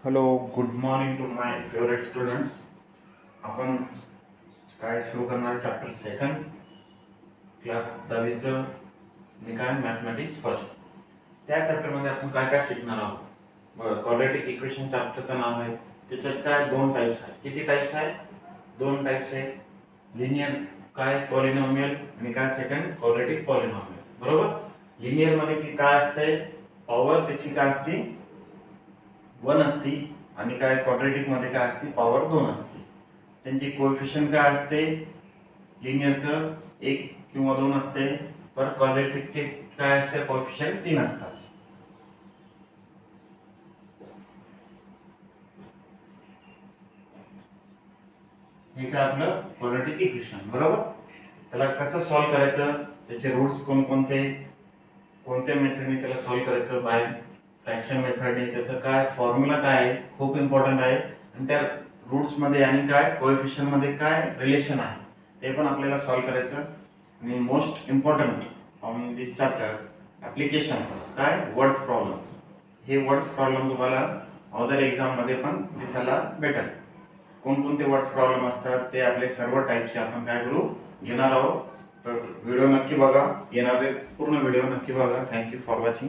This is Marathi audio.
Hello, good morning to my favourite students. आपण काय सुरू करणार चॅप्टर सेकंड, क्लास 10वीचं निकाल मॅथमॅटिक्स फर्स्ट. त्या चॅप्टरमध्ये आपण काय काय शिकणार आहोत. बरं, क्वाड्रॅटिक इक्वेशन चॅप्टरचं नाव आहे. त्याच्यात काय दोन टाईप्स आहेत. किती टाईप्स आहे? दोन टाईप्स आहे. लिनियर काय पॉलिनॉमियल आणि काय सेकंड क्वाड्रॅटिक पॉलिनॉमियल. बरोबर. लिनियर मध्ये की काय असते, पॉवर त्याची काय असते 1 असते आणि काय क्वाड्रॅटिक मध्ये काय असते पॉवर 2 असते. त्यांची कोएफिशियंट काय असते, लिनियरचं 1 किंवा 2 असते, पर क्वाड्रॅटिकचे काय असते कोएफिशियंट 3 असतात. हे काय आपलं क्वाड्रॅटिक इक्वेशन. बरोबर. त्याला कसं सॉल्व्ह करायचं, त्याचे रूट्स कोणकोणते, कोणत्या मेथडने त्याला सॉल्व्ह करायचं, बाय फ्रॅक्शन मेथडने, त्याचं काय फॉर्म्युला काय आहे, खूप इम्पॉर्टंट आहे. आणि त्या रूट्स मध्ये आणि काय कोएफिशियंट मध्ये काय रिलेशन आहे ते पण आपल्याला सॉल्व्ह करायचं. आणि most important on this chapter applications काय वर्ड्स प्रॉब्लेम. हे वर्ड्स प्रॉब्लेम तुम्हाला अदर एक्झाम मध्ये पण दिसायला भेटेल. कोणकोणते वर्ड्स प्रॉब्लेम असतात ते आपले सर्व टाईपचे आपण काय करू घेणार आहोत. तर व्हिडिओ नक्की बघा, येणारे पूर्ण व्हिडिओ नक्की बघा. Thank you for watching.